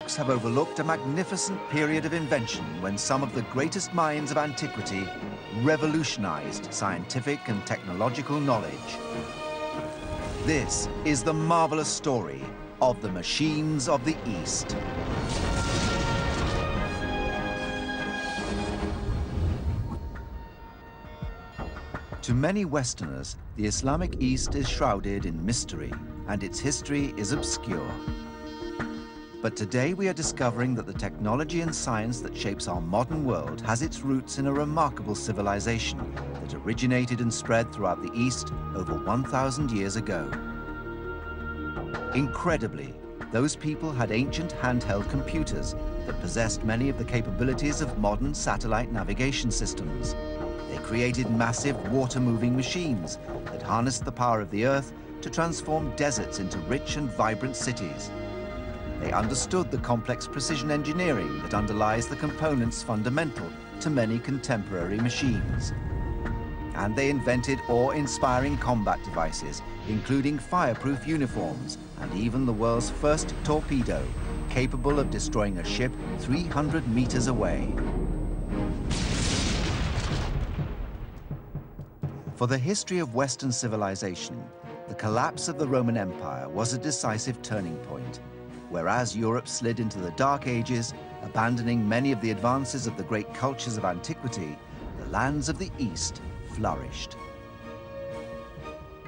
books have overlooked a magnificent period of invention when some of the greatest minds of antiquity revolutionized scientific and technological knowledge. This is the marvelous story of the machines of the East. To many Westerners, the Islamic East is shrouded in mystery, and its history is obscure. But today we are discovering that the technology and science that shapes our modern world has its roots in a remarkable civilization that originated and spread throughout the East over 1,000 years ago. Incredibly, those people had ancient handheld computers that possessed many of the capabilities of modern satellite navigation systems. They created massive water-moving machines that harnessed the power of the earth to transform deserts into rich and vibrant cities. They understood the complex precision engineering that underlies the components fundamental to many contemporary machines. And they invented awe-inspiring combat devices, including fireproof uniforms and even the world's first torpedo, capable of destroying a ship 300 meters away. For the history of Western civilization, the collapse of the Roman Empire was a decisive turning point. Whereas Europe slid into the Dark Ages, abandoning many of the advances of the great cultures of antiquity, the lands of the East flourished.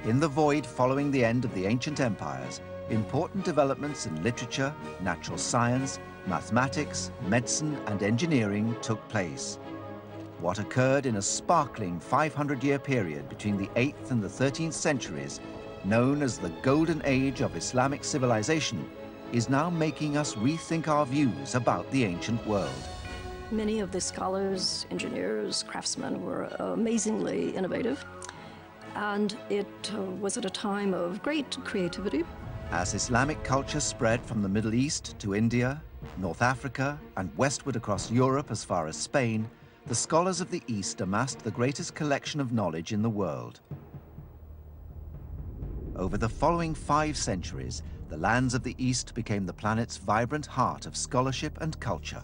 In the void following the end of the ancient empires, important developments in literature, natural science, mathematics, medicine, and engineering took place. What occurred in a sparkling 500-year period between the 8th and the 13th centuries, known as the Golden Age of Islamic civilization, is now making us rethink our views about the ancient world. Many of the scholars, engineers, craftsmen were amazingly innovative, and it was at a time of great creativity. As Islamic culture spread from the Middle East to India, North Africa, and westward across Europe as far as Spain, the scholars of the East amassed the greatest collection of knowledge in the world. Over the following 5 centuries, the lands of the East became the planet's vibrant heart of scholarship and culture.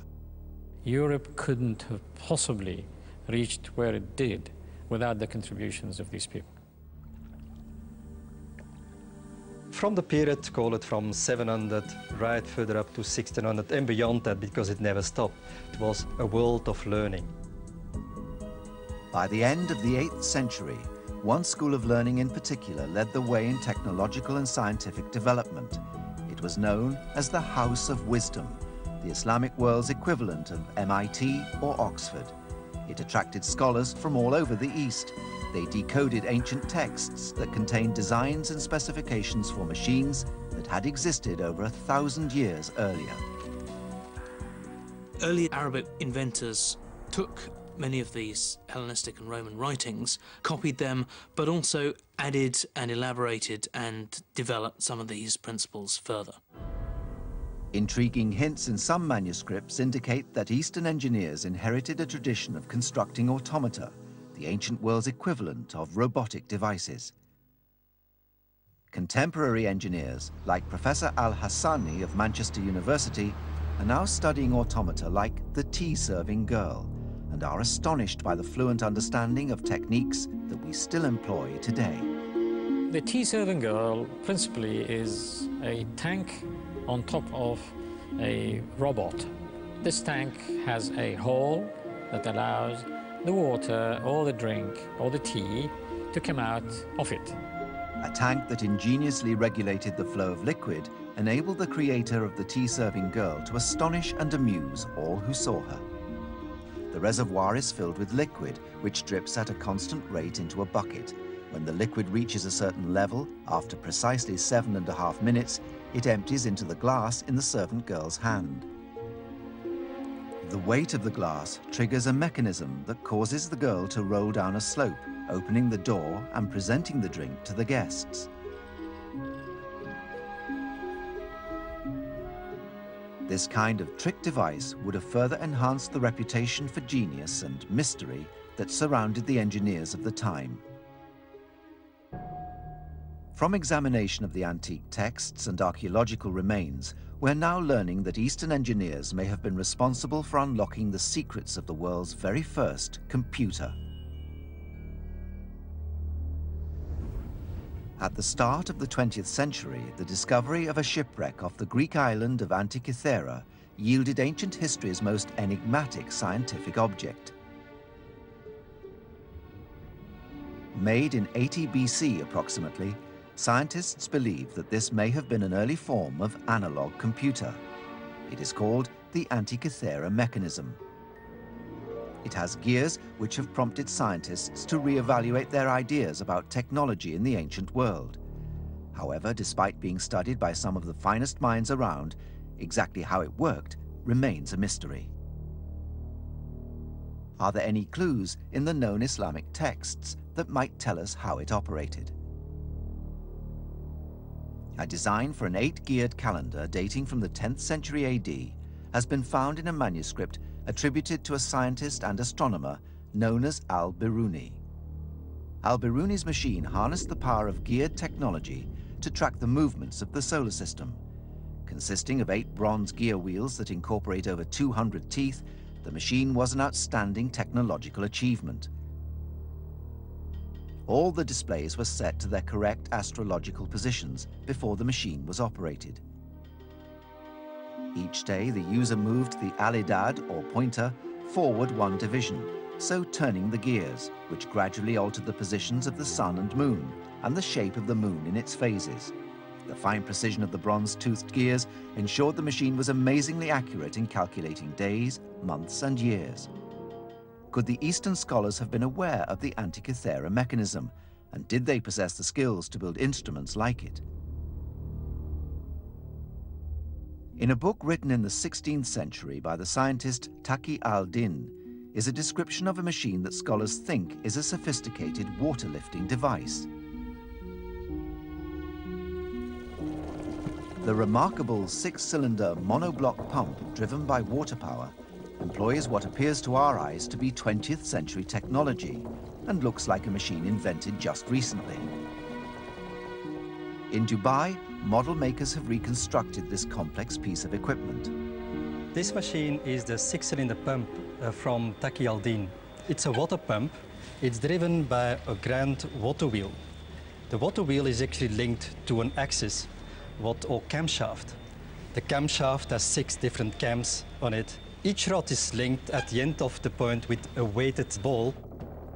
Europe couldn't have possibly reached where it did without the contributions of these people. From the period, call it from 700 right further up to 1600 and beyond that, because it never stopped, it was a world of learning. By the end of the 8th century, one school of learning in particular led the way in technological and scientific development. It was known as the House of Wisdom, the Islamic world's equivalent of MIT or Oxford. It attracted scholars from all over the East. They decoded ancient texts that contained designs and specifications for machines that had existed over 1,000 years earlier. Early Arabic inventors took many of these Hellenistic and Roman writings, copied them, but also added and elaborated and developed some of these principles further. Intriguing hints in some manuscripts indicate that Eastern engineers inherited a tradition of constructing automata, the ancient world's equivalent of robotic devices. Contemporary engineers, like Professor Al-Hassani of Manchester University, are now studying automata like the tea-serving girl, and are astonished by the fluent understanding of techniques that we still employ today. The tea-serving girl principally is a tank on top of a robot. This tank has a hole that allows the water or the drink or the tea to come out of it. A tank that ingeniously regulated the flow of liquid enabled the creator of the tea-serving girl to astonish and amuse all who saw her. The reservoir is filled with liquid, which drips at a constant rate into a bucket. When the liquid reaches a certain level, after precisely 7.5 minutes, it empties into the glass in the servant girl's hand. The weight of the glass triggers a mechanism that causes the girl to roll down a slope, opening the door and presenting the drink to the guests. This kind of trick device would have further enhanced the reputation for genius and mystery that surrounded the engineers of the time. From examination of the antique texts and archaeological remains, We're now learning that Eastern engineers may have been responsible for unlocking the secrets of the world's very first computer. At the start of the 20th century, the discovery of a shipwreck off the Greek island of Antikythera yielded ancient history's most enigmatic scientific object. Made in 80 BC approximately, scientists believe that this may have been an early form of analog computer. It is called the Antikythera mechanism. It has gears which have prompted scientists to re-evaluate their ideas about technology in the ancient world. However, despite being studied by some of the finest minds around, exactly how it worked remains a mystery. Are there any clues in the known Islamic texts that might tell us how it operated? A design for an 8-geared calendar dating from the 10th century AD has been found in a manuscript attributed to a scientist and astronomer known as Al-Biruni. Al-Biruni's machine harnessed the power of geared technology to track the movements of the solar system. Consisting of 8 bronze gear wheels that incorporate over 200 teeth, the machine was an outstanding technological achievement. All the displays were set to their correct astrological positions before the machine was operated. Each day, the user moved the alidad, or pointer, forward 1 division, so turning the gears, which gradually altered the positions of the sun and moon, and the shape of the moon in its phases. The fine precision of the bronze-toothed gears ensured the machine was amazingly accurate in calculating days, months, and years. Could the Eastern scholars have been aware of the Antikythera mechanism, and did they possess the skills to build instruments like it? In a book written in the 16th century by the scientist Taqi al-Din is a description of a machine that scholars think is a sophisticated water-lifting device. The remarkable 6-cylinder monoblock pump driven by water power employs what appears to our eyes to be 20th century technology and looks like a machine invented just recently. In Dubai, model makers have reconstructed this complex piece of equipment. This machine is the 6-cylinder pump from Taqi al-Din. It's a water pump. It's driven by a grand water wheel. The water wheel is actually linked to an axis, or camshaft. The camshaft has 6 different cams on it. Each rod is linked at the end of the point with a weighted ball.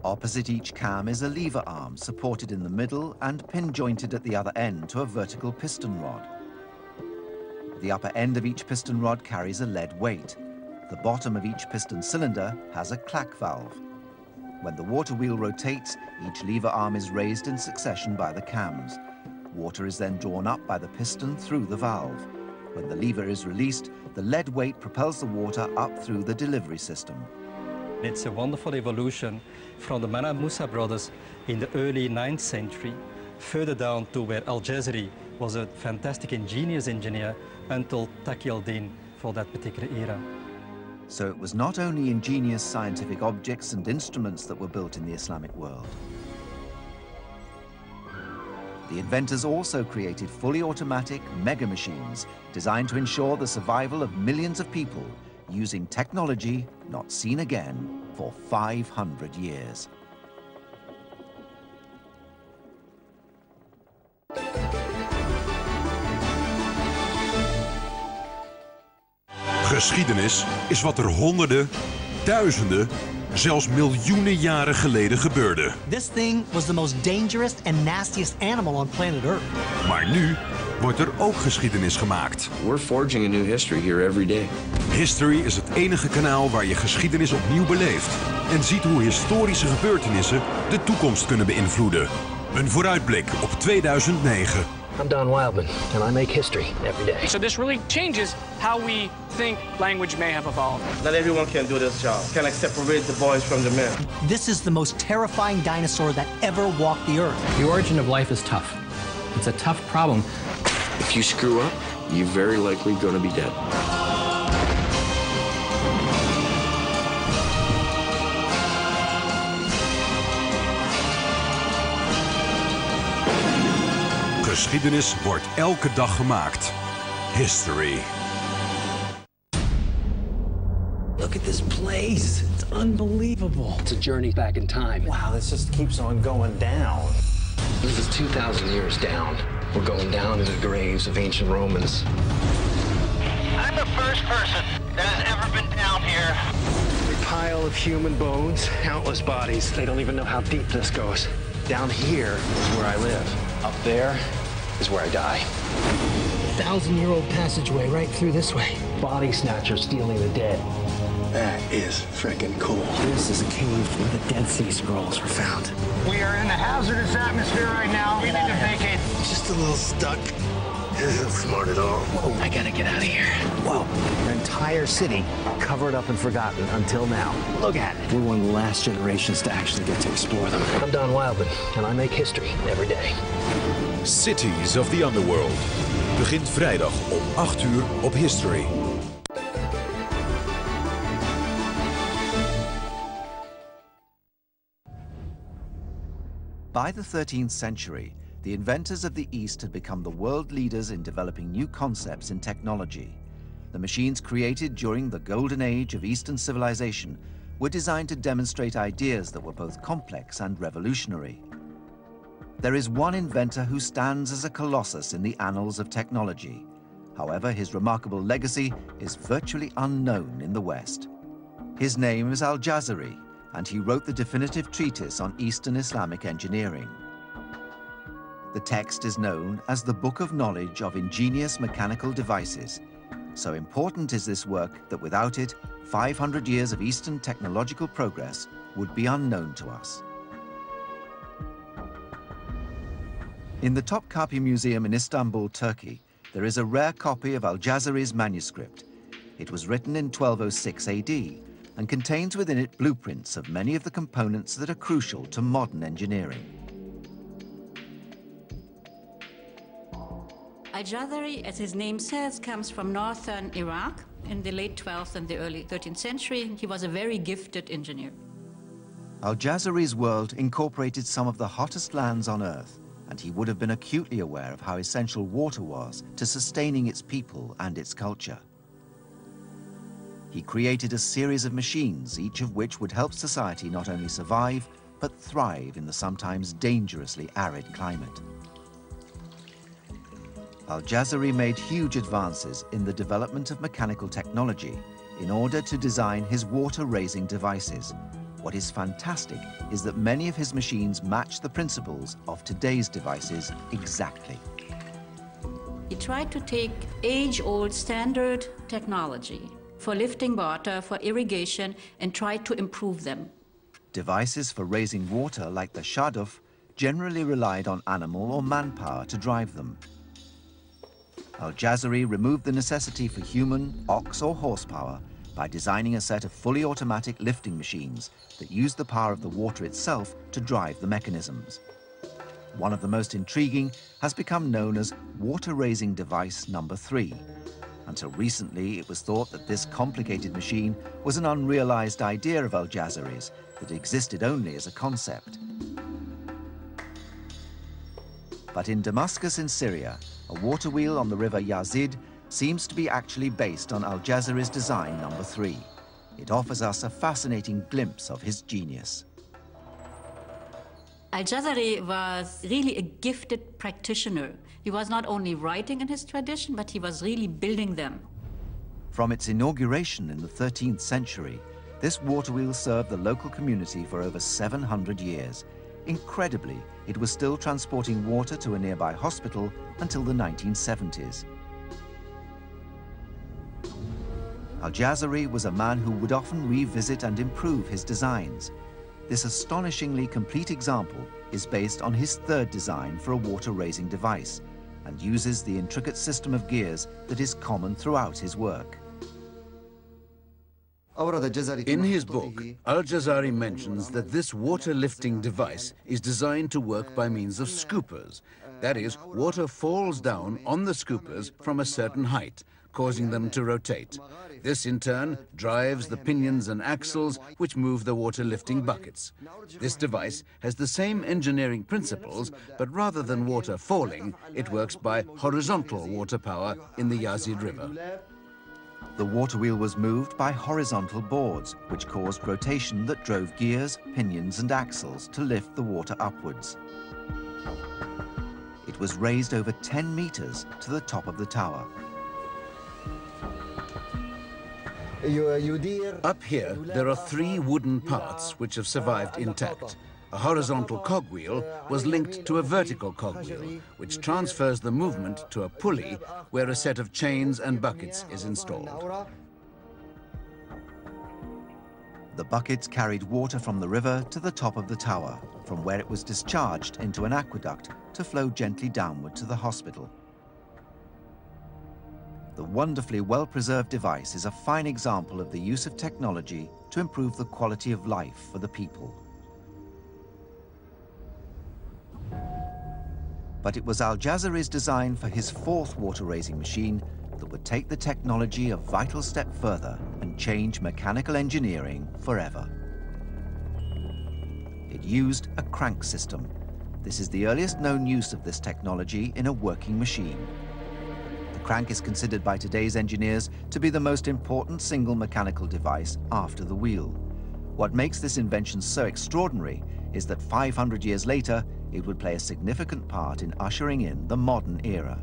Opposite each cam is a lever arm supported in the middle and pin-jointed at the other end to a vertical piston rod. The upper end of each piston rod carries a lead weight. The bottom of each piston cylinder has a clack valve. When the water wheel rotates, each lever arm is raised in succession by the cams. Water is then drawn up by the piston through the valve. When the lever is released, the lead weight propels the water up through the delivery system. It's a wonderful evolution from the Mana Musa brothers in the early 9th century, further down to where Al-Jazari was a fantastic ingenious engineer until Taqi al-Din for that particular era. So it was not only ingenious scientific objects and instruments that were built in the Islamic world. The inventors also created fully automatic mega machines designed to ensure the survival of millions of people using technology not seen again for 500 years. Geschiedenis is wat er honderden, duizenden, zelfs miljoenen jaren geleden gebeurde. This thing was the most dangerous and nastiest animal on planet Earth. Maar nu wordt er ook geschiedenis gemaakt. We're forging a new history here every day. History is het enige kanaal waar je geschiedenis opnieuw beleeft en ziet hoe historische gebeurtenissen de toekomst kunnen beïnvloeden. Een vooruitblik op 2009. I'm Don Wildman, and I make history every day. So this really changes how we think language may have evolved. Not everyone can do this job. Can I separate the boys from the men? This is the most terrifying dinosaur that ever walked the earth. The origin of life is tough. It's a tough problem. If you screw up, you're very likely going to be dead. Geschiedenis wordt elke dag gemaakt. History. Look at this place. It's unbelievable. It's a journey back in time. Wow, this just keeps on going down. This is 2,000 years down. We're going down into the graves of ancient Romans. I'm the first person that has ever been down here. A pile of human bones, countless bodies. They don't even know how deep this goes. Down here is where I live. Up there is where I die. 1,000-year-old passageway right through this way. Body snatchers stealing the dead. That is freaking cool. This is a cave where the Dead Sea Scrolls were found. We are in a hazardous atmosphere right now. We need to vacate. Just a little stuck. Isn't smart at all. Whoa, I gotta get out of here. Whoa, an entire city covered up and forgotten until now. Look at it. We're one of the last generations to actually get to explore them. I'm Don Wildman, and I make history every day. Cities of the Underworld. Begint vrijdag om 8 uur op History. By the 13th century, the inventors of the East had become the world leaders in developing new concepts in technology. The machines created during the golden age of Eastern civilization were designed to demonstrate ideas that were both complex and revolutionary. There is one inventor who stands as a colossus in the annals of technology. However, his remarkable legacy is virtually unknown in the West. His name is Al-Jazari, and he wrote the definitive treatise on Eastern Islamic engineering. The text is known as the Book of Knowledge of Ingenious Mechanical Devices. So important is this work that without it, 500 years of Eastern technological progress would be unknown to us. In the Topkapi Museum in Istanbul, Turkey, there is a rare copy of Al-Jazari's manuscript. It was written in 1206 AD and contains within it blueprints of many of the components that are crucial to modern engineering. Al-Jazari, as his name says, comes from northern Iraq in the late 12th and the early 13th century. He was a very gifted engineer. Al-Jazari's world incorporated some of the hottest lands on Earth, and he would have been acutely aware of how essential water was to sustaining its people and its culture. He created a series of machines, each of which would help society not only survive, but thrive in the sometimes dangerously arid climate. Al-Jazari made huge advances in the development of mechanical technology in order to design his water-raising devices. What is fantastic is that many of his machines match the principles of today's devices exactly. He tried to take age-old standard technology for lifting water, for irrigation, and tried to improve them. Devices for raising water like the shaduf generally relied on animal or manpower to drive them. Al-Jazari removed the necessity for human, ox or horsepower by designing a set of fully automatic lifting machines that used the power of the water itself to drive the mechanisms. One of the most intriguing has become known as water-raising device number 3. Until recently, it was thought that this complicated machine was an unrealized idea of Al-Jazari's that existed only as a concept. But in Damascus in Syria, a water wheel on the river Yazid seems to be actually based on Al-Jazari's design number 3. It offers us a fascinating glimpse of his genius. Al-Jazari was really a gifted practitioner. He was not only writing in his tradition, but he was really building them. From its inauguration in the 13th century, this water wheel served the local community for over 700 years. Incredibly, it was still transporting water to a nearby hospital until the 1970s. Al-Jazari was a man who would often revisit and improve his designs. This astonishingly complete example is based on his third design for a water-raising device and uses the intricate system of gears that is common throughout his work. In his book, Al-Jazari mentions that this water-lifting device is designed to work by means of scoopers. That is, water falls down on the scoopers from a certain height, causing them to rotate. This, in turn, drives the pinions and axles which move the water-lifting buckets. This device has the same engineering principles, but rather than water falling, it works by horizontal water power in the Yazid River. the water wheel was moved by horizontal boards, which caused rotation that drove gears, pinions, and axles to lift the water upwards. It was raised over 10 meters to the top of the tower. Up here, there are 3 wooden parts which have survived intact. A horizontal cogwheel was linked to a vertical cogwheel, which transfers the movement to a pulley where a set of chains and buckets is installed. The buckets carried water from the river to the top of the tower, from where it was discharged into an aqueduct to flow gently downward to the hospital. The wonderfully well-preserved device is a fine example of the use of technology to improve the quality of life for the people. But it was Al-Jazari's design for his 4th water-raising machine that would take the technology a vital step further and change mechanical engineering forever. It used a crank system. This is the earliest known use of this technology in a working machine. The crank is considered by today's engineers to be the most important single mechanical device after the wheel. What makes this invention so extraordinary is that 500 years later, it would play a significant part in ushering in the modern era.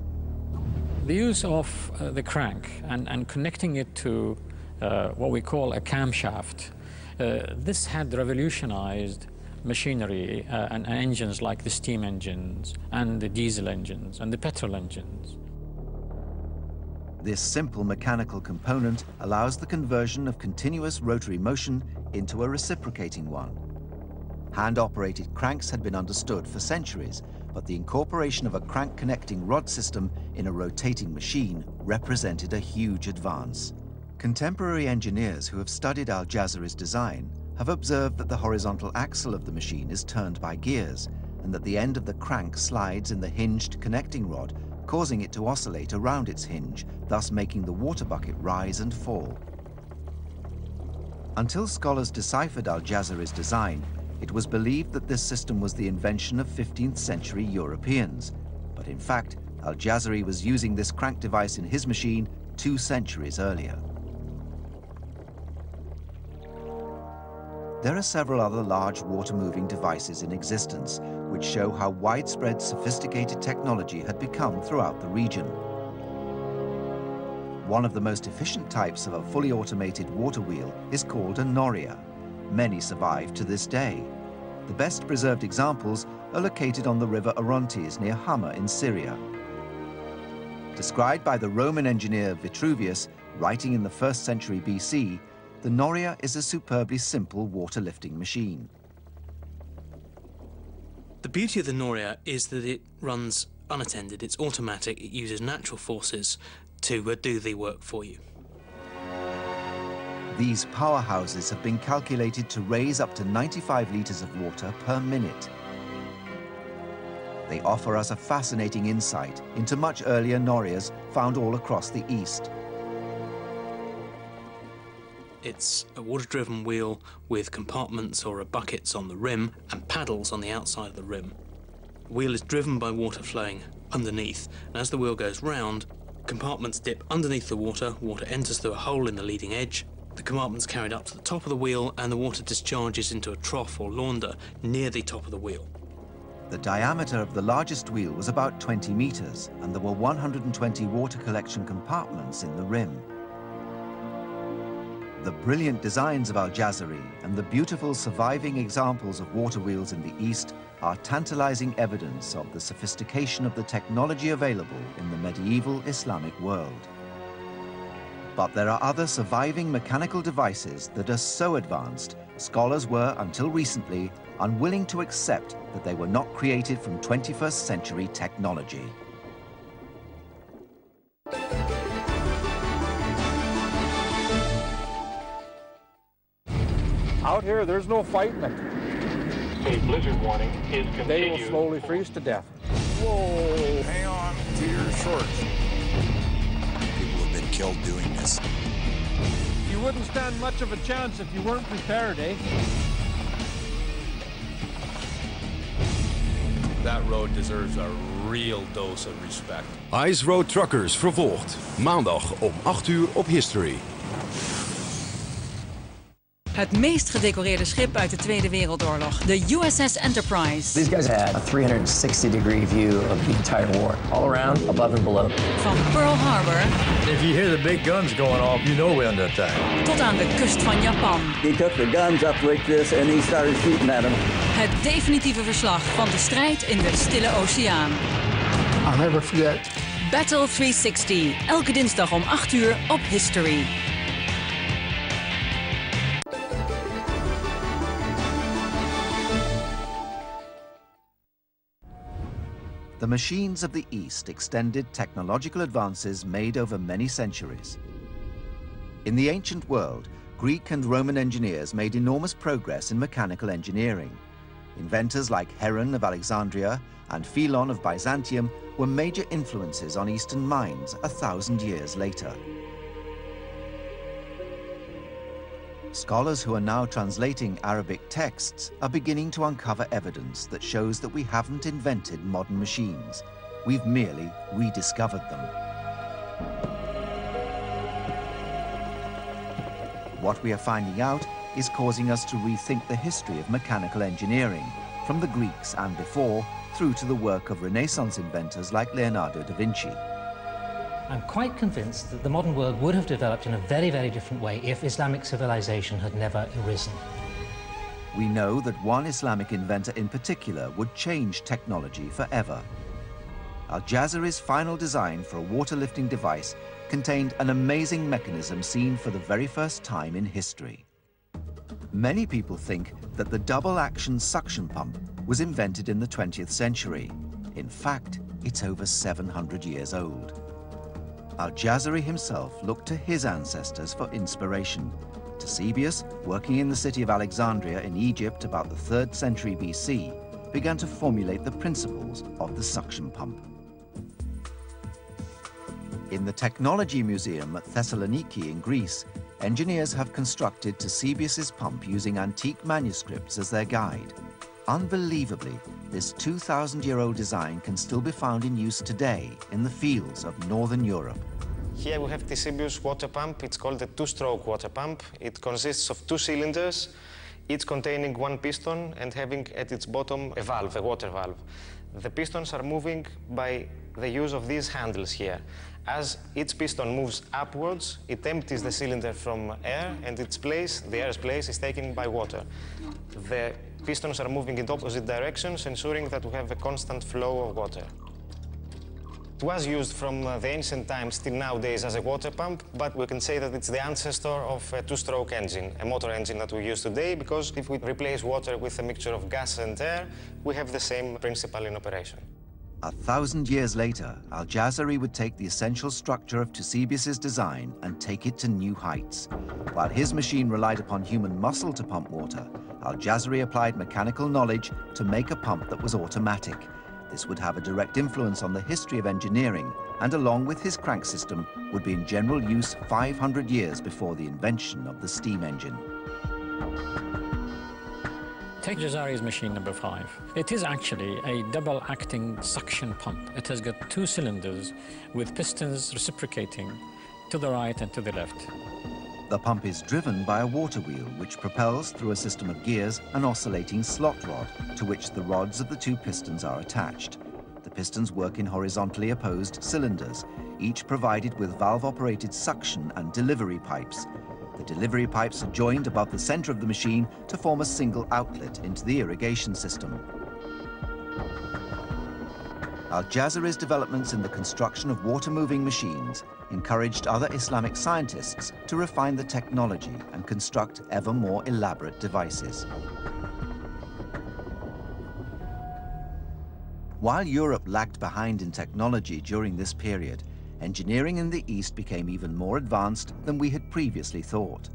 The use of the crank and connecting it to what we call a camshaft, this had revolutionized machinery and engines like the steam engines and the diesel engines and the petrol engines. This simple mechanical component allows the conversion of continuous rotary motion into a reciprocating one. Hand-operated cranks had been understood for centuries, but the incorporation of a crank-connecting rod system in a rotating machine represented a huge advance. Contemporary engineers who have studied Al-Jazari's design have observed that the horizontal axle of the machine is turned by gears, and that the end of the crank slides in the hinged connecting rod, causing it to oscillate around its hinge, thus making the water bucket rise and fall. Until scholars deciphered Al-Jazari's design, it was believed that this system was the invention of 15th century Europeans. But in fact, Al-Jazari was using this crank device in his machine 2 centuries earlier. There are several other large water-moving devices in existence, which show how widespread sophisticated technology had become throughout the region. One of the most efficient types of a fully automated water wheel is called a noria. Many survive to this day. The best preserved examples are located on the river Orontes near Hama in Syria. Described by the Roman engineer Vitruvius, writing in the 1st century BC, the noria is a superbly simple water-lifting machine. The beauty of the noria is that it runs unattended, it's automatic, it uses natural forces to do the work for you. These powerhouses have been calculated to raise up to 95 liters of water per minute. They offer us a fascinating insight into much earlier norias found all across the East. It's a water-driven wheel with compartments or buckets on the rim and paddles on the outside of the rim. The wheel is driven by water flowing underneath, and as the wheel goes round, compartments dip underneath the water, water enters through a hole in the leading edge, the compartment's carried up to the top of the wheel, and the water discharges into a trough or launder near the top of the wheel. The diameter of the largest wheel was about 20 meters, and there were 120 water collection compartments in the rim. The brilliant designs of Al-Jazari and the beautiful surviving examples of water wheels in the East are tantalizing evidence of the sophistication of the technology available in the medieval Islamic world. But there are other surviving mechanical devices that are so advanced, scholars were, until recently, unwilling to accept that they were not created from 21st century technology. Out here, there's no fighting it. A blizzard warning is continued. They will slowly freeze to death. Whoa! Hang on to your shorts. People have been killed doing this. You wouldn't stand much of a chance if you weren't prepared, eh? That road deserves a real dose of respect. Ice Road Truckers vervolgt. Maandag om 8 uur op History. Het meest gedecoreerde schip uit de Tweede Wereldoorlog, de USS Enterprise. These guys had a 360-degree view of the entire war, all around, above and below. Van Pearl Harbor. If you hear the big guns going off, you know we're under attack. Tot aan de kust van Japan. He took the guns up like this and he started shooting at them. Het definitieve verslag van de strijd in de Stille Oceaan. I'll never forget. Battle 360, elke dinsdag om 8 uur op History. The machines of the East extended technological advances made over many centuries. In the ancient world, Greek and Roman engineers made enormous progress in mechanical engineering. Inventors like Heron of Alexandria and Philon of Byzantium were major influences on Eastern minds 1,000 years later. Scholars who are now translating Arabic texts are beginning to uncover evidence that shows that we haven't invented modern machines. We've merely rediscovered them. What we are finding out is causing us to rethink the history of mechanical engineering, from the Greeks and before, through to the work of Renaissance inventors like Leonardo da Vinci. I'm quite convinced that the modern world would have developed in a very, very different way if Islamic civilization had never arisen. We know that one Islamic inventor in particular would change technology forever. Al-Jazari's final design for a water-lifting device contained an amazing mechanism seen for the very first time in history. Many people think that the double-action suction pump was invented in the 20th century. In fact, it's over 700 years old. Al-Jazari himself looked to his ancestors for inspiration. Ctesibius, working in the city of Alexandria in Egypt about the 3rd century BC, began to formulate the principles of the suction pump. In the Technology Museum at Thessaloniki in Greece, engineers have constructed Ctesibius's pump using antique manuscripts as their guide. Unbelievably, this 2,000-year-old design can still be found in use today in the fields of Northern Europe. Here we have Ctesibius water pump. It's called a two-stroke water pump. It consists of 2 cylinders, each containing 1 piston and having at its bottom a valve, a water valve. The pistons are moving by the use of these handles here. As each piston moves upwards, it empties the cylinder from air, and its place, the air's place, is taken by water. The pistons are moving in opposite directions, ensuring that we have a constant flow of water. It was used from the ancient times till nowadays as a water pump, but we can say that it's the ancestor of a two-stroke engine, a motor engine that we use today, because if we replace water with a mixture of gas and air, we have the same principle in operation. 1,000 years later, Al-Jazari would take the essential structure of Ctesibius's design and take it to new heights. While his machine relied upon human muscle to pump water, Al-Jazari applied mechanical knowledge to make a pump that was automatic. This would have a direct influence on the history of engineering, and along with his crank system, would be in general use 500 years before the invention of the steam engine. Take Jazari's machine number 5. It is actually a double-acting suction pump. It has got 2 cylinders with pistons reciprocating to the right and to the left. The pump is driven by a water wheel which propels through a system of gears an oscillating slot rod to which the rods of the 2 pistons are attached. The pistons work in horizontally opposed cylinders, each provided with valve-operated suction and delivery pipes. The delivery pipes are joined above the center of the machine to form a single outlet into the irrigation system. Al-Jazari's developments in the construction of water-moving machines encouraged other Islamic scientists to refine the technology and construct ever more elaborate devices. While Europe lagged behind in technology during this period, engineering in the East became even more advanced than we had previously thought.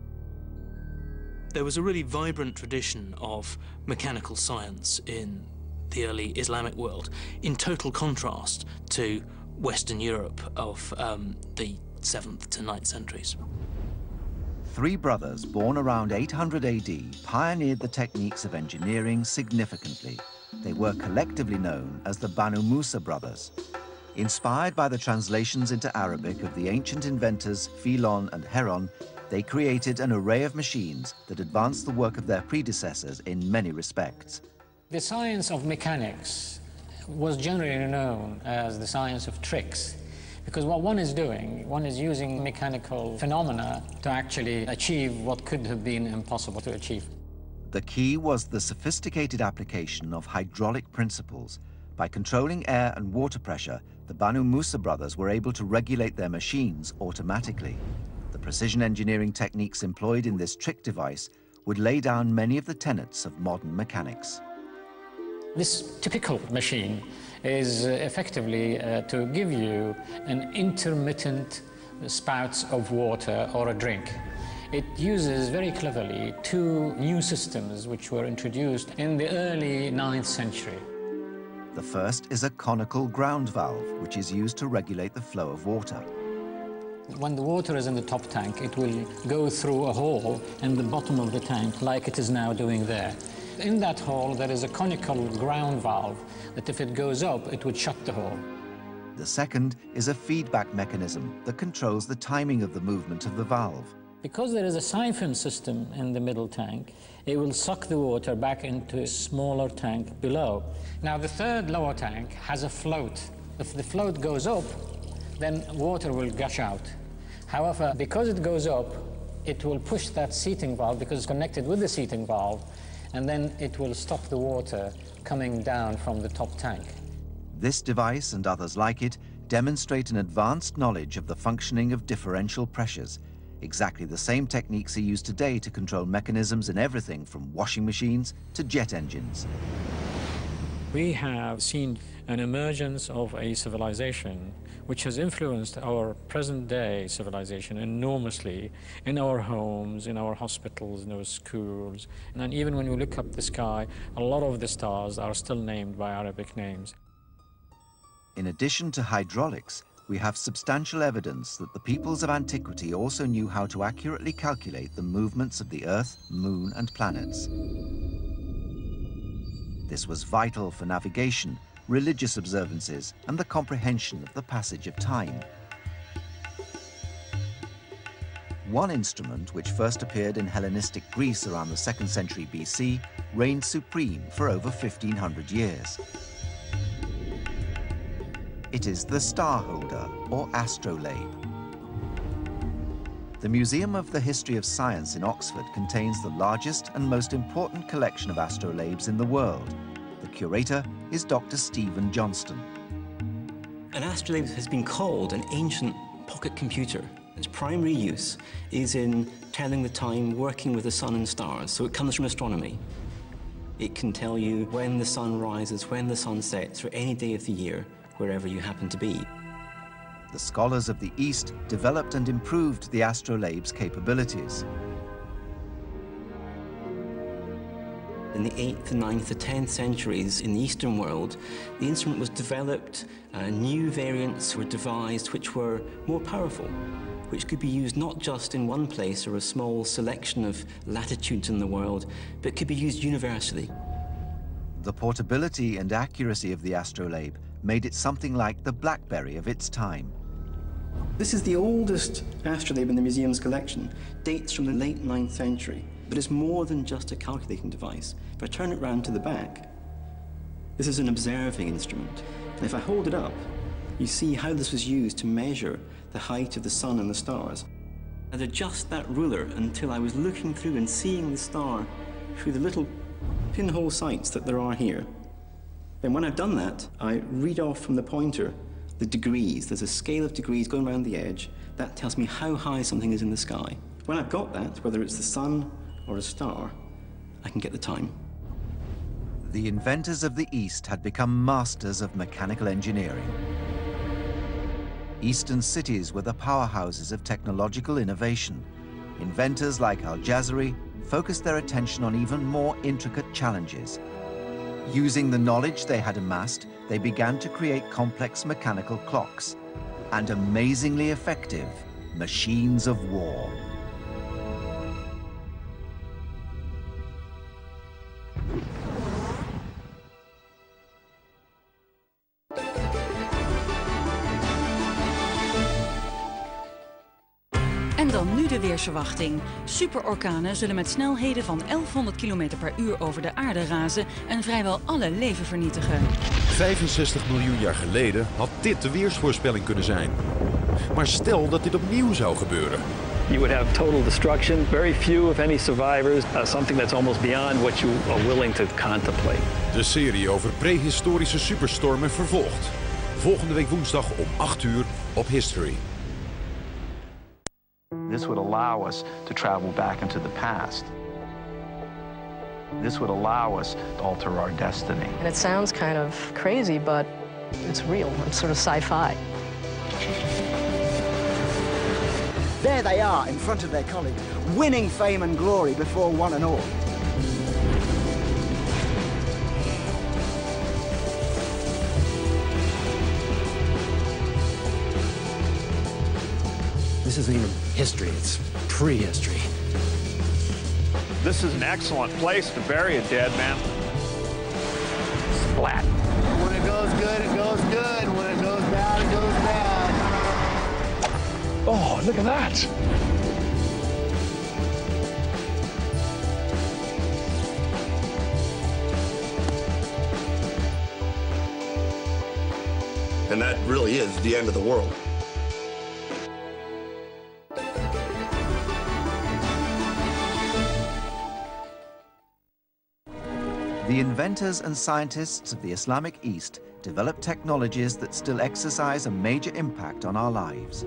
There was a really vibrant tradition of mechanical science in the early Islamic world, in total contrast to Western Europe of the 7th to 9th centuries. 3 brothers born around 800 AD pioneered the techniques of engineering significantly. They were collectively known as the Banu Musa brothers. Inspired by the translations into Arabic of the ancient inventors Philon and Heron, they created an array of machines that advanced the work of their predecessors in many respects. The science of mechanics was generally known as the science of tricks, because what one is doing, one is using mechanical phenomena to actually achieve what could have been impossible to achieve. The key was the sophisticated application of hydraulic principles. By controlling air and water pressure, the Banu Musa brothers were able to regulate their machines automatically. The precision engineering techniques employed in this trick device would lay down many of the tenets of modern mechanics. This typical machine is effectively to give you an intermittent spouts of water or a drink. It uses very cleverly two new systems which were introduced in the early 9th century. The first is a conical ground valve, which is used to regulate the flow of water. When the water is in the top tank, it will go through a hole in the bottom of the tank, like it is now doing there. In that hole, there is a conical ground valve that if it goes up, it would shut the hole. The second is a feedback mechanism that controls the timing of the movement of the valve. Because there is a siphon system in the middle tank, it will suck the water back into a smaller tank below. Now, the third lower tank has a float. If the float goes up, then water will gush out. However, because it goes up, it will push that seating valve because it's connected with the seating valve, and then it will stop the water coming down from the top tank. This device and others like it demonstrate an advanced knowledge of the functioning of differential pressures. Exactly the same techniques are used today to control mechanisms in everything from washing machines to jet engines. We have seen an emergence of a civilization which has influenced our present-day civilization enormously in our homes, in our hospitals, in our schools. And even when you look up the sky, a lot of the stars are still named by Arabic names. In addition to hydraulics, we have substantial evidence that the peoples of antiquity also knew how to accurately calculate the movements of the Earth, Moon, and planets. This was vital for navigation, religious observances, and the comprehension of the passage of time. One instrument, which first appeared in Hellenistic Greece around the 2nd century BC, reigned supreme for over 1,500 years. It is the star holder, or astrolabe. The Museum of the History of Science in Oxford contains the largest and most important collection of astrolabes in the world. The curator is Dr. Stephen Johnston. An astrolabe has been called an ancient pocket computer. Its primary use is in telling the time working with the sun and stars, so it comes from astronomy. It can tell you when the sun rises, when the sun sets, for any day of the year, wherever you happen to be. The scholars of the East developed and improved the astrolabe's capabilities. In the 8th, 9th, and 10th centuries in the Eastern world, the instrument was developed, new variants were devised which were more powerful, which could be used not just in one place or a small selection of latitudes in the world, but could be used universally. The portability and accuracy of the astrolabe made it something like the BlackBerry of its time. This is the oldest astrolabe in the museum's collection, dates from the late 9th century, but it's more than just a calculating device. If I turn it round to the back, this is an observing instrument. And if I hold it up, you see how this was used to measure the height of the sun and the stars. I'd adjust that ruler until I was looking through and seeing the star through the little pinhole sights that there are here. Then when I've done that, I read off from the pointer the degrees. There's a scale of degrees going around the edge. That tells me how high something is in the sky. When I've got that, whether it's the sun or a star, I can get the time. The inventors of the East had become masters of mechanical engineering. Eastern cities were the powerhouses of technological innovation. Inventors like Al-Jazari focused their attention on even more intricate challenges. Using the knowledge they had amassed, they began to create complex mechanical clocks and amazingly effective machines of war. Dan nu de weersverwachting. Superorkanen zullen met snelheden van 1100 km per uur over de aarde razen en vrijwel alle leven vernietigen. 65 miljoen jaar geleden had dit de weersvoorspelling kunnen zijn. Maar stel dat dit opnieuw zou gebeuren. You would have total destruction, very few if any survivors, something that's almost beyond what you are willing to contemplate. De serie over prehistorische superstormen vervolgt. Volgende week woensdag om 8 uur op History. This would allow us to travel back into the past. This would allow us to alter our destiny. And it sounds kind of crazy, but it's real. It's sort of sci-fi. There they are in front of their colleagues, winning fame and glory before one and all. This isn't even history, it's prehistory. This is an excellent place to bury a dead man. Splat. When it goes good, it goes good. When it goes bad, it goes bad. Oh, look at that. And that really is the end of the world. The inventors and scientists of the Islamic East developed technologies that still exercise a major impact on our lives.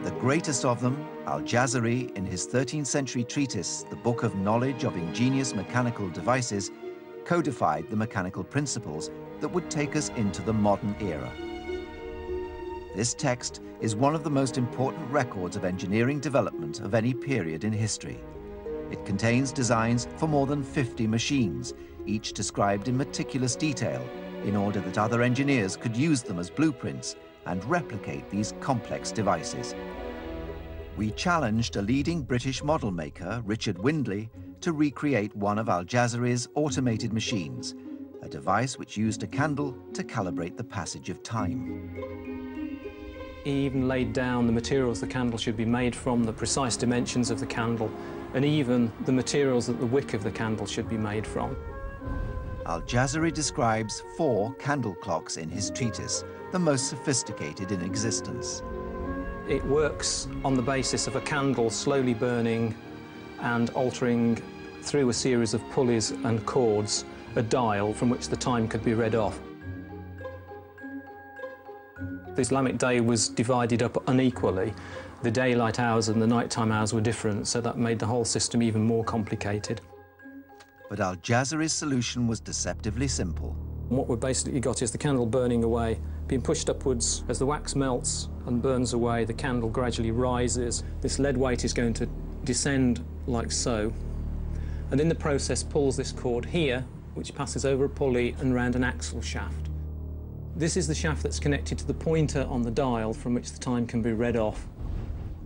The greatest of them, Al-Jazari, in his 13th century treatise, The Book of Knowledge of Ingenious Mechanical Devices, codified the mechanical principles that would take us into the modern era. This text is one of the most important records of engineering development of any period in history. It contains designs for more than 50 machines, each described in meticulous detail, in order that other engineers could use them as blueprints and replicate these complex devices. We challenged a leading British model maker, Richard Windley, to recreate one of Al-Jazari's automated machines, a device which used a candle to calibrate the passage of time. He even laid down the materials the candle should be made from, the precise dimensions of the candle, and even the materials that the wick of the candle should be made from. Al-Jazari describes 4 candle clocks in his treatise, the most sophisticated in existence. It works on the basis of a candle slowly burning and altering through a series of pulleys and cords, a dial from which the time could be read off. The Islamic day was divided up unequally. The daylight hours and the nighttime hours were different, so that made the whole system even more complicated. But Al-Jazari's solution was deceptively simple. What we've basically got is the candle burning away, being pushed upwards. As the wax melts and burns away, the candle gradually rises. This lead weight is going to descend like so, and in the process pulls this cord here, which passes over a pulley and round an axle shaft. This is the shaft that's connected to the pointer on the dial from which the time can be read off.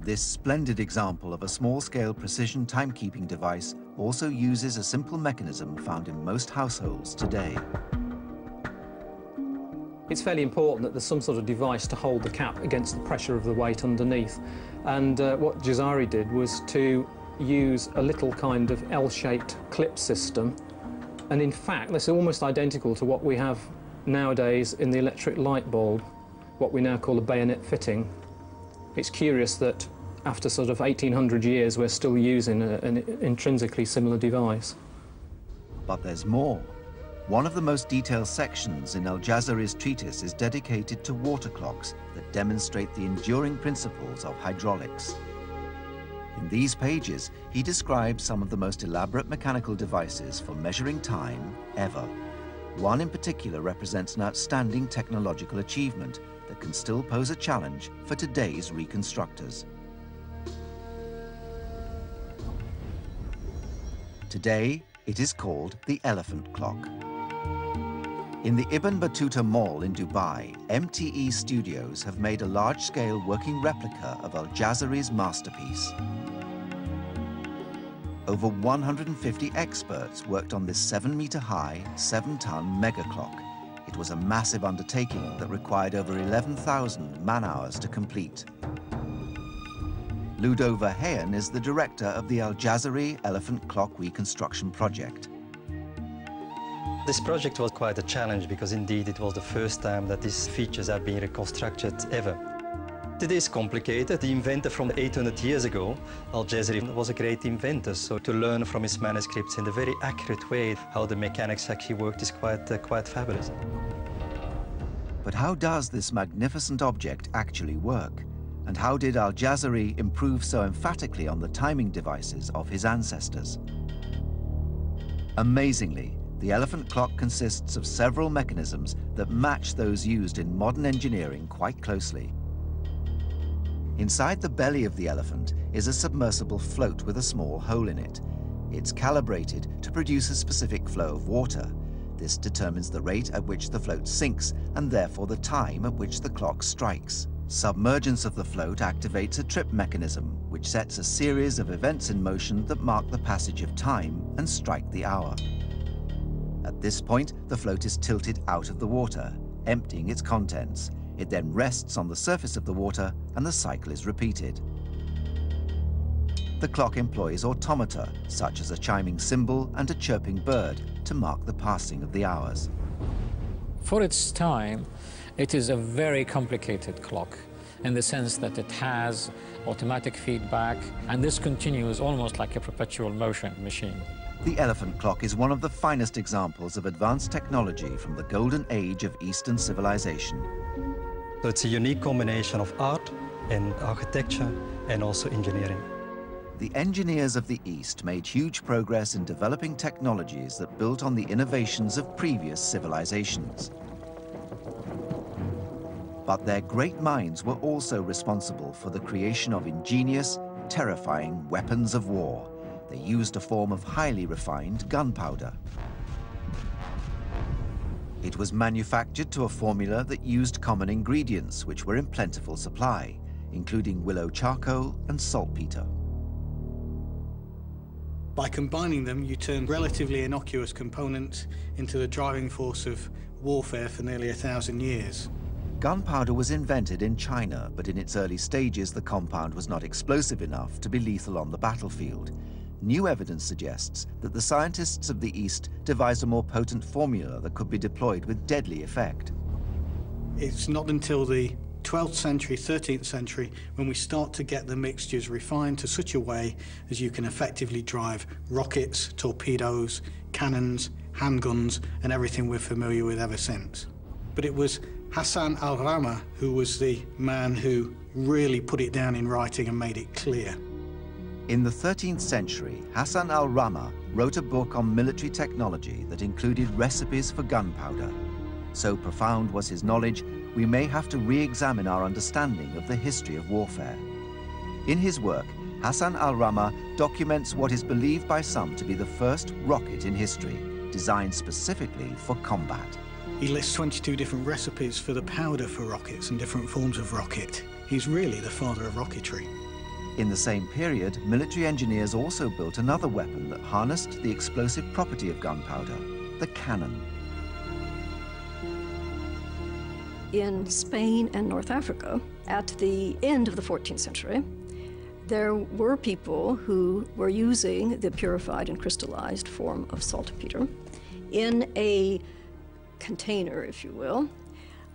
This splendid example of a small-scale precision timekeeping device also uses a simple mechanism found in most households today. It's fairly important that there's some sort of device to hold the cap against the pressure of the weight underneath. And what Jazari did was to use a little kind of L-shaped clip system. And in fact, this is almost identical to what we have nowadays in the electric light bulb, what we now call a bayonet fitting. It's curious that after sort of 1800 years, we're still using an intrinsically similar device. But there's more. One of the most detailed sections in Al-Jazari's treatise is dedicated to water clocks that demonstrate the enduring principles of hydraulics. In these pages, he describes some of the most elaborate mechanical devices for measuring time ever. One in particular represents an outstanding technological achievement that can still pose a challenge for today's reconstructors. Today, it is called the elephant clock. In the Ibn Battuta Mall in Dubai, MTE Studios have made a large-scale working replica of Al-Jazari's masterpiece. Over 150 experts worked on this 7-meter-high, 7-ton mega clock. It was a massive undertaking that required over 11,000 man-hours to complete. Ludo Verheyen is the director of the Al-Jazari Elephant Clock Reconstruction Project. This project was quite a challenge because indeed it was the first time that these features have been reconstructed ever. It is complicated. The inventor from 800 years ago, Al-Jazari, was a great inventor, so to learn from his manuscripts in a very accurate way how the mechanics actually worked is quite fabulous. But how does this magnificent object actually work? And how did Al-Jazari improve so emphatically on the timing devices of his ancestors? Amazingly, the elephant clock consists of several mechanisms that match those used in modern engineering quite closely. Inside the belly of the elephant is a submersible float with a small hole in it. It's calibrated to produce a specific flow of water. This determines the rate at which the float sinks and therefore the time at which the clock strikes. Submergence of the float activates a trip mechanism, which sets a series of events in motion that mark the passage of time and strike the hour. At this point, the float is tilted out of the water, emptying its contents. It then rests on the surface of the water and the cycle is repeated. The clock employs automata, such as a chiming cymbal and a chirping bird, to mark the passing of the hours. For its time, it is a very complicated clock in the sense that it has automatic feedback, and this continues almost like a perpetual motion machine. The elephant clock is one of the finest examples of advanced technology from the golden age of Eastern civilization. So it's a unique combination of art and architecture and also engineering. The engineers of the East made huge progress in developing technologies that built on the innovations of previous civilizations. But their great minds were also responsible for the creation of ingenious, terrifying weapons of war. They used a form of highly refined gunpowder. It was manufactured to a formula that used common ingredients which were in plentiful supply, including willow charcoal and saltpeter. By combining them, you turn relatively innocuous components into the driving force of warfare for nearly 1,000 years. Gunpowder was invented in China, but in its early stages, the compound was not explosive enough to be lethal on the battlefield. New evidence suggests that the scientists of the East devised a more potent formula that could be deployed with deadly effect. It's not until the 12th century, 13th century, when we start to get the mixtures refined to such a way as you can effectively drive rockets, torpedoes, cannons, handguns, and everything we're familiar with ever since. But it was Hassan al-Rama who was the man who really put it down in writing and made it clear. In the 13th century, Hassan al-Rama wrote a book on military technology that included recipes for gunpowder. So profound was his knowledge, we may have to re-examine our understanding of the history of warfare. In his work, Hassan al-Rama documents what is believed by some to be the first rocket in history, designed specifically for combat. He lists 22 different recipes for the powder for rockets and different forms of rocket. He's really the father of rocketry. In the same period, military engineers also built another weapon that harnessed the explosive property of gunpowder, the cannon. In Spain and North Africa, at the end of the 14th century, there were people who were using the purified and crystallized form of saltpeter in a container, if you will,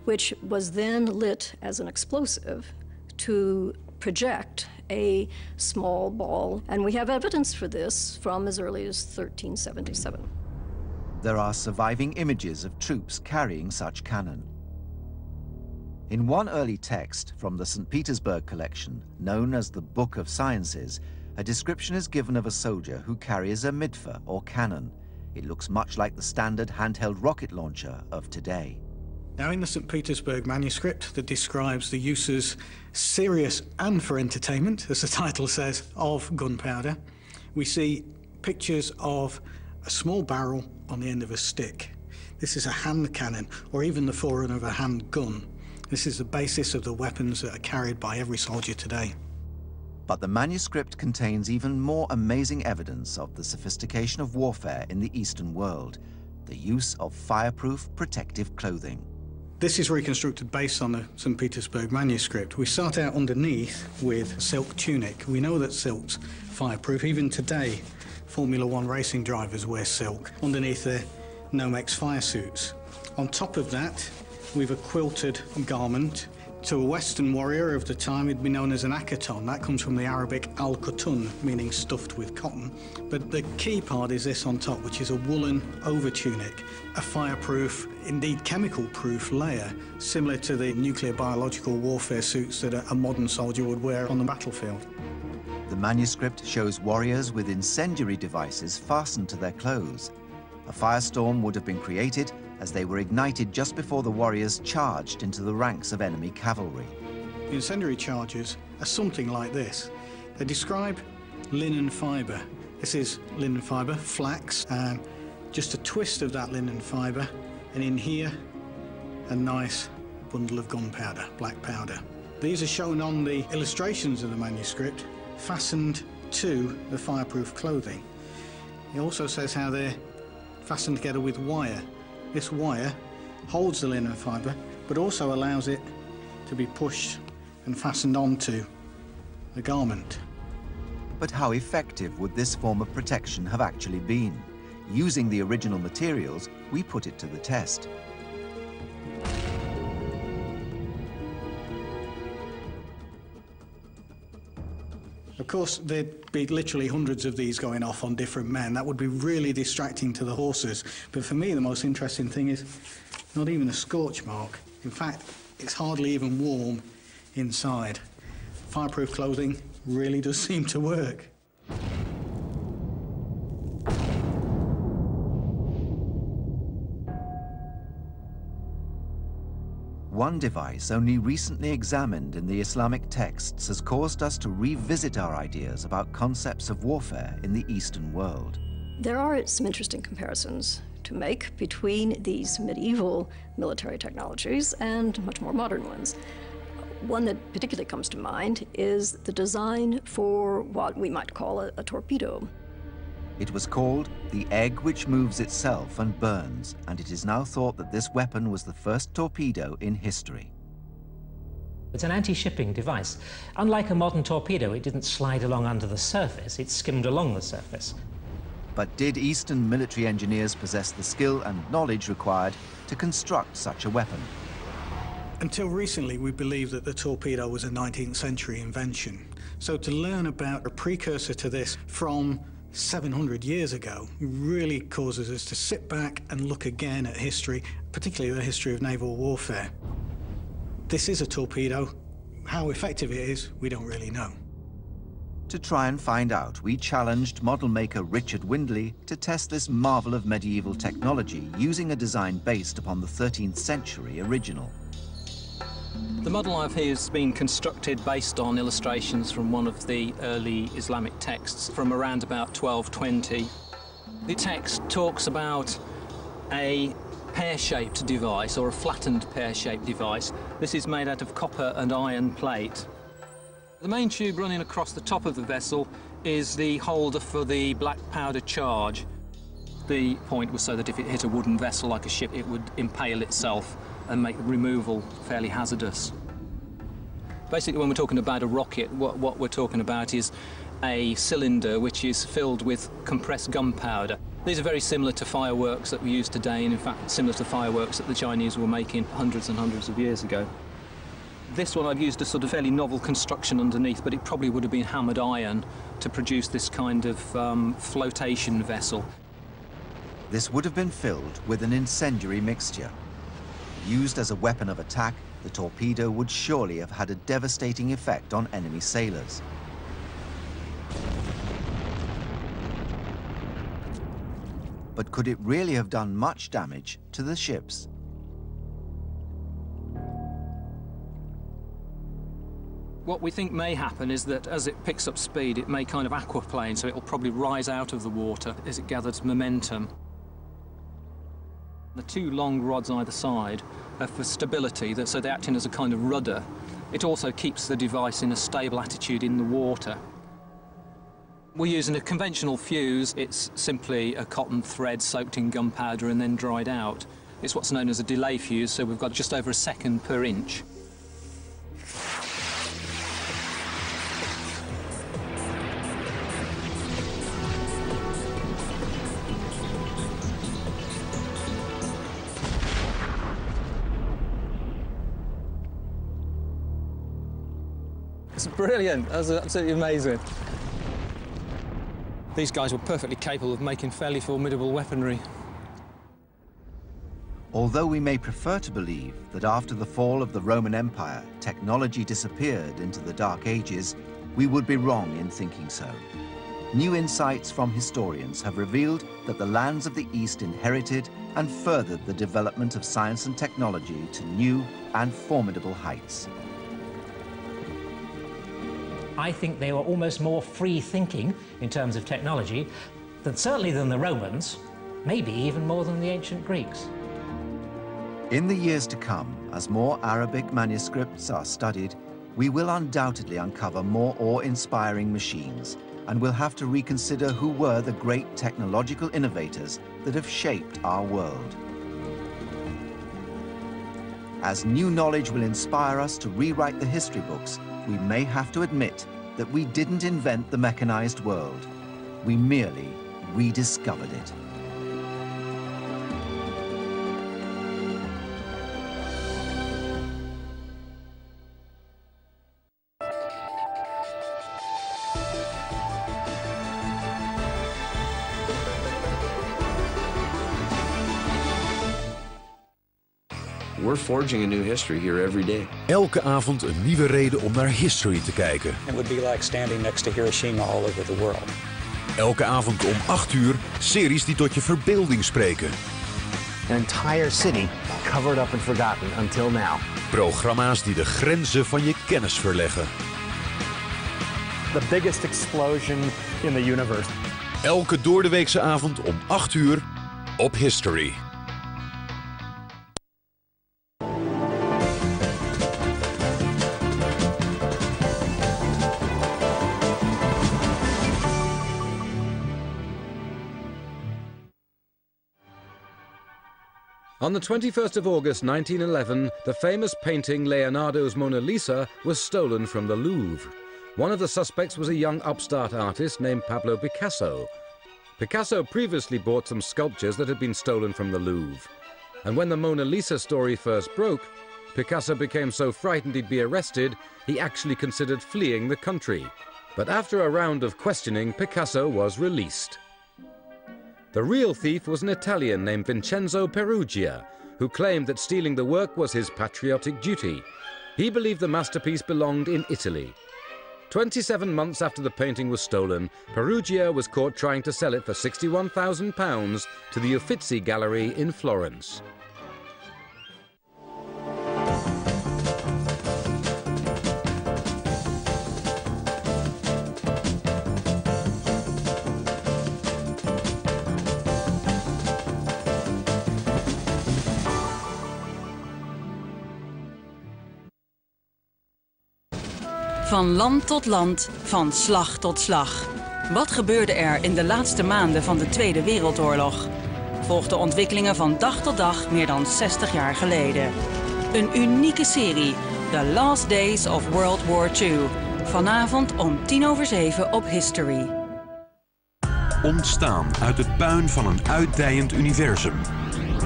which was then lit as an explosive to project a small ball. And we have evidence for this from as early as 1377. There are surviving images of troops carrying such cannon. In one early text from the St. Petersburg collection, known as the Book of Sciences, a description is given of a soldier who carries a midfa, or cannon. It looks much like the standard handheld rocket launcher of today. Now, in the St. Petersburg manuscript that describes the uses, serious and for entertainment, as the title says, of gunpowder, we see pictures of a small barrel on the end of a stick. This is a hand cannon, or even the forerunner of a hand gun. This is the basis of the weapons that are carried by every soldier today. But the manuscript contains even more amazing evidence of the sophistication of warfare in the Eastern world, the use of fireproof protective clothing. This is reconstructed based on the St. Petersburg manuscript. We start out underneath with a silk tunic. We know that silk's fireproof. Even today, Formula One racing drivers wear silk underneath their Nomex fire suits. On top of that, we've a quilted garment. To a Western warrior of the time, it'd be known as an akaton. That comes from the Arabic al-kutun, meaning stuffed with cotton. But the key part is this on top, which is a woolen over-tunic, a fireproof, indeed chemical-proof layer, similar to the nuclear biological warfare suits that a modern soldier would wear on the battlefield. The manuscript shows warriors with incendiary devices fastened to their clothes. A firestorm would have been created as they were ignited just before the warriors charged into the ranks of enemy cavalry. The incendiary charges are something like this. They describe linen fibre. This is linen fibre, flax, and just a twist of that linen fibre, and in here, a nice bundle of gunpowder, black powder. These are shown on the illustrations of the manuscript, fastened to the fireproof clothing. It also says how they're fastened together with wire. This wire holds the linen fibre, but also allows it to be pushed and fastened onto the garment. But how effective would this form of protection have actually been? Using the original materials, we put it to the test. Of course, there'd be literally hundreds of these going off on different men. That would be really distracting to the horses. But for me, the most interesting thing is not even a scorch mark. In fact, it's hardly even warm inside. Fireproof clothing really does seem to work. One device only recently examined in the Islamic texts has caused us to revisit our ideas about concepts of warfare in the Eastern world. There are some interesting comparisons to make between these medieval military technologies and much more modern ones. One that particularly comes to mind is the design for what we might call a torpedo. It was called the egg which moves itself and burns, and it is now thought that this weapon was the first torpedo in history. It's an anti-shipping device. Unlike a modern torpedo, it didn't slide along under the surface, it skimmed along the surface. But did Eastern military engineers possess the skill and knowledge required to construct such a weapon? Until recently, we believed that the torpedo was a 19th century invention. So to learn about a precursor to this from 700 years ago really causes us to sit back and look again at history, particularly the history of naval warfare. This is a torpedo. How effective it is, we don't really know. To try and find out, we challenged model maker Richard Windley to test this marvel of medieval technology using a design based upon the 13th century original. The model I have here has been constructed based on illustrations from one of the early Islamic texts from around about 1220. The text talks about a pear-shaped device, or a flattened pear-shaped device. This is made out of copper and iron plate. The main tube running across the top of the vessel is the holder for the black powder charge. The point was so that if it hit a wooden vessel like a ship, it would impale itself and make the removal fairly hazardous. Basically, when we're talking about a rocket, what we're talking about is a cylinder which is filled with compressed gunpowder. These are very similar to fireworks that we use today, and in fact similar to fireworks that the Chinese were making hundreds and hundreds of years ago. This one I've used a sort of fairly novel construction underneath, but it probably would have been hammered iron to produce this kind of flotation vessel. This would have been filled with an incendiary mixture. Used as a weapon of attack, the torpedo would surely have had a devastating effect on enemy sailors. But could it really have done much damage to the ships? What we think may happen is that as it picks up speed, it may kind of aquaplane, so it'll probably rise out of the water as it gathers momentum. The two long rods either side are for stability, so they're acting as a kind of rudder. It also keeps the device in a stable attitude in the water. We're using a conventional fuse. It's simply a cotton thread soaked in gunpowder and then dried out. It's what's known as a delay fuse, so we've got just over a second per inch. It's brilliant. That was absolutely amazing. These guys were perfectly capable of making fairly formidable weaponry. Although we may prefer to believe that after the fall of the Roman Empire, technology disappeared into the Dark Ages, we would be wrong in thinking so. New insights from historians have revealed that the lands of the East inherited and furthered the development of science and technology to new and formidable heights. I think they were almost more free-thinking in terms of technology, certainly than the Romans, maybe even more than the ancient Greeks. In the years to come, as more Arabic manuscripts are studied, we will undoubtedly uncover more awe-inspiring machines, and we'll have to reconsider who were the great technological innovators that have shaped our world. As new knowledge will inspire us to rewrite the history books, we may have to admit that we didn't invent the mechanized world. We merely rediscovered it. We're forging a new history here every day. Elke avond een nieuwe reden om naar history te kijken. It would be like standing next to Hiroshima all over the world. Elke avond om 8 uur series die tot je verbeelding spreken. An entire city covered up and forgotten until now. Programma's die de grenzen van je kennis verleggen. The biggest explosion in the universe. Elke doordeweekse avond om 8 uur op History. On the 21st of August 1911, the famous painting Leonardo's Mona Lisa was stolen from the Louvre. One of the suspects was a young upstart artist named Pablo Picasso. Picasso previously bought some sculptures that had been stolen from the Louvre. And when the Mona Lisa story first broke, Picasso became so frightened he'd be arrested, he actually considered fleeing the country. But after a round of questioning, Picasso was released. The real thief was an Italian named Vincenzo Perugia, who claimed that stealing the work was his patriotic duty. He believed the masterpiece belonged in Italy. 27 months after the painting was stolen, Perugia was caught trying to sell it for £61,000 to the Uffizi Gallery in Florence. Van land tot land, van slag tot slag. Wat gebeurde er in de laatste maanden van de Tweede Wereldoorlog? Volg de ontwikkelingen van dag tot dag meer dan 60 jaar geleden. Een unieke serie, The Last Days of World War II. Vanavond om 7:10 op History. Ontstaan uit het puin van een uitdijend universum.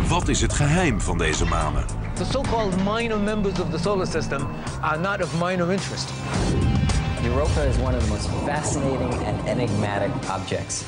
Wat is het geheim van deze manen? The so-called minor members of the solar system are not of minor interest. Europa is one of the most fascinating and enigmatic objects.